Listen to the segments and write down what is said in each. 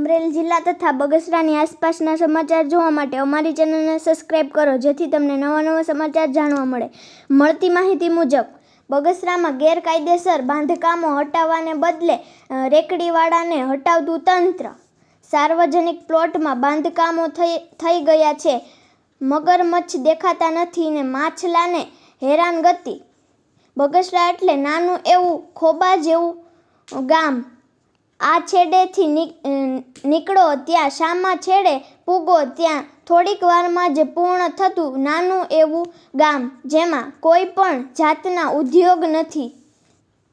અમરેલી જિલ્લા તથા બગસરાની આસપાસના સમાચાર જોવા માટે અમારી ચેનલને સબસ્ક્રાઇબ કરો, જેથી તમને નવા સમાચાર જાણવા મળે. મળતી માહિતી મુજબ બગસરામાં ગેરકાયદેસર બાંધકામો હટાવવાને બદલે રેકડીવાળાને હટાવતું તંત્ર. સાર્વજનિક પ્લોટમાં બાંધકામો થઈ ગયા છે. મગરમચ્છ દેખાતા નથી ને માછલાને હેરાનગતિ. બગસરા એટલે નાનું એવું ખોબા જેવું ગામ. આ છેડેથી નીકળો ત્યાં સામા છેડે પૂગો ત્યાં થોડીક વારમાં જ પૂર્ણ થતું નાનું એવું ગામ, જેમાં કોઈ પણ જાતના ઉદ્યોગ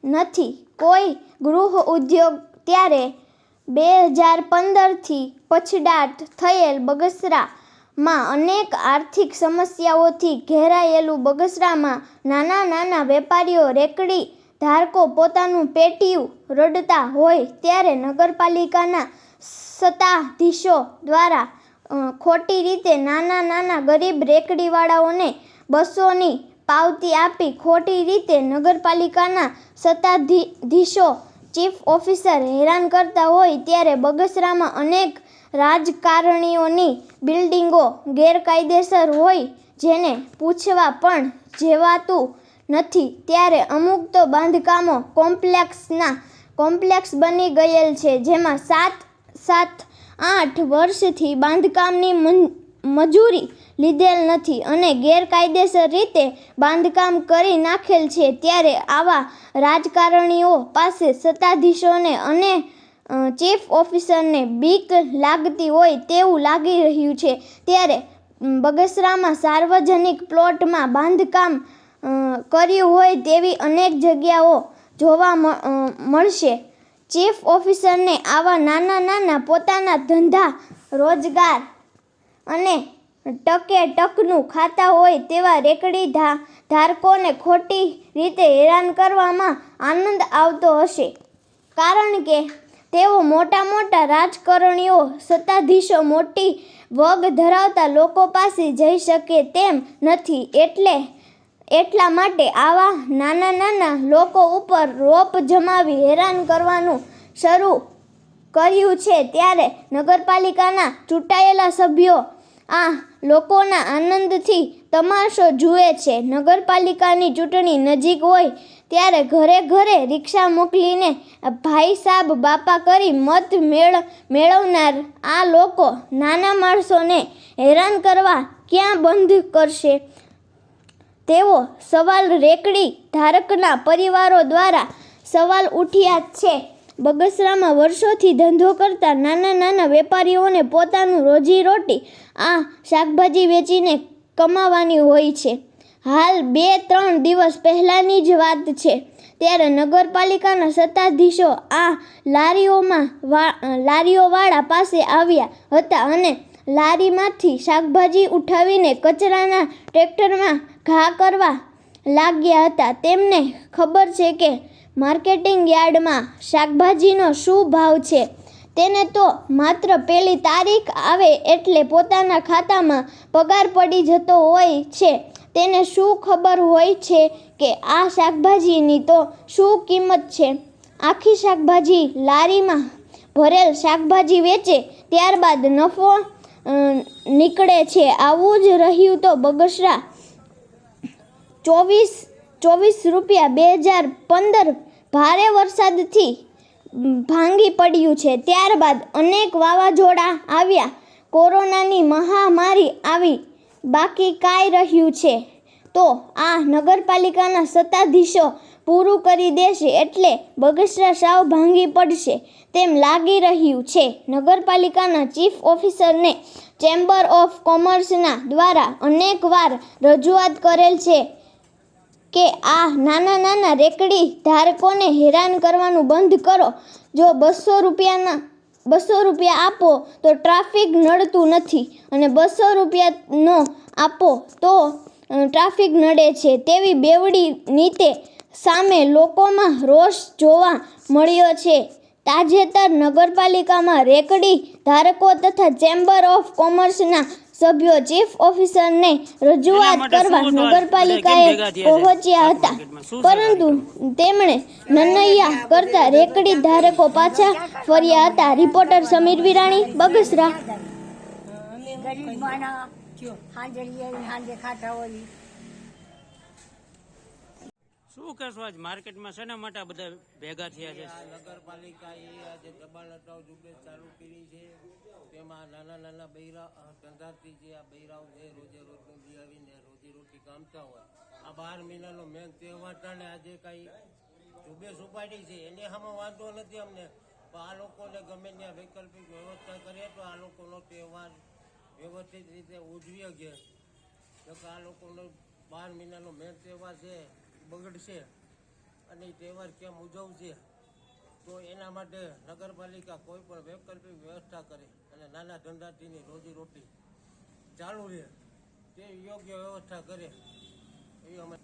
નથી, કોઈ ગૃહ ઉદ્યોગ. ત્યારે 2015થી પછડાટ થયેલ બગસરામાં અનેક આર્થિક સમસ્યાઓથી ઘેરાયેલું બગસરામાં નાના વેપારીઓ, રેકડી ધારકો પોતાનું પેટીયું રડતા હોય ત્યારે નગરપાલિકાના સત્તાધીશો દ્વારા ખોટી રીતે નાના ગરીબ રેકડીવાળાઓને 200ની પાવતી આપી ખોટી રીતે નગરપાલિકાના સત્તાધીશો, ચીફ ઓફિસર હેરાન કરતા હોય ત્યારે બગસરામાં અનેક રાજકારણીઓની બિલ્ડિંગો ગેરકાયદેસર હોય જેને પૂછવા પણ જેવાતું નથી. ત્યારે અમુક તો બાંધકામો કોમ્પ્લેક્સ બની ગયેલ છે, જેમાં 7-8 વર્ષથી બાંધકામની મજૂરી લીધેલ નથી અને ગેરકાયદેસર રીતે બાંધકામ કરી નાખેલ છે. ત્યારે આવા રાજકારણીઓ પાસે સત્તાધીશોને અને ચીફ ઓફિસરને બીક લાગતી હોય તેવું લાગી રહ્યું છે. ત્યારે બગસરામાં સાર્વજનિક પ્લોટમાં બાંધકામ કર્યું હોય તેવી અનેક જગ્યાઓ જોવા મળશે. ચીફ ઓફિસરને આવા નાના પોતાના ધંધા રોજગાર અને ટકેટકનું ખાતા હોય તેવા રેકડી ધારકોને ખોટી રીતે હેરાન કરવામાં આનંદ આવતો હશે, કારણ કે તેઓ મોટા રાજકારણીઓ, સત્તાધીશો મોટી વગ ધરાવતા લોકો પાસે જઈ શકે તેમ નથી. એટલા માટે આવા નાના લોકો ઉપર રોપ જમાવી હેરાન કરવાનું શરૂ કર્યું છે. ત્યારે નગરપાલિકાના ચૂંટાયેલા સભ્યો આ લોકોના આનંદથી તમાશો જુએ છે. નગરપાલિકાની ચૂંટણી નજીક હોય ત્યારે ઘરે રિક્ષા મોકલીને ભાઈ સાબ બાપા કરી મત મેળવનાર આ લોકો નાના માણસોને હેરાન કરવા ક્યાં બંધ કરશે તેવો સવાલ રેકડી ધારકના પરિવારો દ્વારા સવાલ ઉઠ્યા છે. બગસરામાં વર્ષોથી ધંધો કરતા નાના વેપારીઓને પોતાનું રોજીરોટી આ શાકભાજી વેચીને કમાવાની હોય છે. હાલ 2-3 દિવસ પહેલાની જ વાત છે. ત્યારે નગરપાલિકાના સત્તાધીશો આ લારીઓવાળા પાસે આવ્યા હતા અને લારીમાંથી શાકભાજી ઉઠાવીને કચરાના ટ્રેક્ટરમાં ઘા કરવા લાગ્યા હતા. તેમને ખબર છે કે માર્કેટિંગ યાર્ડમાં શાકભાજીનો શું ભાવ છે. તેને તો માત્ર પહેલી તારીખ આવે એટલે પોતાના ખાતામાં પગાર પડી જતો હોય છે. તેને શું ખબર હોય છે કે આ શાકભાજીની તો શું કિંમત છે. આખી શાકભાજી લારીમાં ભરેલ શાકભાજી વેચે ત્યારબાદ નફો નીકળે છે. આવું જ રહ્યું તો બગસરા 24 રૂપિયા 2015 ભારે વરસાદથી ભાંગી પડ્યું છે. ત્યારબાદ અનેક વાવાઝોડા આવ્યા, કોરોનાની મહામારી આવી, બાકી કાંઈ રહ્યું છે તો આ નગરપાલિકાના સત્તાધીશો પૂરું કરી દેશે એટલે બગસરા સાવ ભાંગી પડશે તેમ લાગી રહ્યું છે. નગરપાલિકાના ચીફ ઓફિસરને ચેમ્બર ઓફ કોમર્સના દ્વારા અનેક વાર રજૂઆત કરેલ છે કે આ નાના રેકડી ધારકોને હેરાન કરવાનું બંધ કરો. જો 200 રૂપિયા આપો તો ટ્રાફિક નડતું નથી અને 200 રૂપિયા ન આપો તો ટ્રાફિક નડે છે તેવી બેવડી નીતિ સામે લોકોમાં રોષ જોવા મળ્યો છે. તાજેતર નગરપાલિકામાં રેકડી ધારકો તથા ચેમ્બર ઓફ કોમર્સના સભ્યો ચીફ ઓફિસરને રજૂઆત કરવા નગરપાલિકાએ પહોંચ્યા હતા, પરંતુ તેમણે નનૈયા કરતા રેકડી ધારકો પાછા ફર્યા હતા. રિપોર્ટર સમીર વિરાણી, બગસરા. ગરીબ માણસ હાંજે હાંજે ખાતા હોય. શું કહેશો આજ માર્કેટમાં શેના માટે આ બધા ભેગા થયા છે? નગરપાલિકાએ આજે દબાણ હટાવ ઝુંબેશ ચાલુ કરી છે. તેમાં નાના નાના બૈરા ધંધાર્થી જે આ બૈરાઓ છે રોજે રોજનું બી આવીને રોજીરોટી કામતા હોય. આ 12 મહિનાનો મેન તહેવાર ને આજે કાંઈ ઝુંબેશ ઉપાડી છે એને આમાં વાંધો નથી અમને, પણ આ લોકોને ગમે ત્યાં વૈકલ્પિક વ્યવસ્થા કરે તો આ લોકોનો તહેવાર વ્યવસ્થિત રીતે ઉજવી શકે. તો આ લોકોનો 12 મહિનાનો મેન તહેવાર છે બગડશે અને એ તહેવાર કેમ ઉજવશે, તો એના માટે નગરપાલિકા કોઈ પણ વૈકલ્પિક વ્યવસ્થા કરે અને નાના ધંધાર્થીની રોજીરોટી ચાલુ રહે તે યોગ્ય વ્યવસ્થા કરે એવી અમે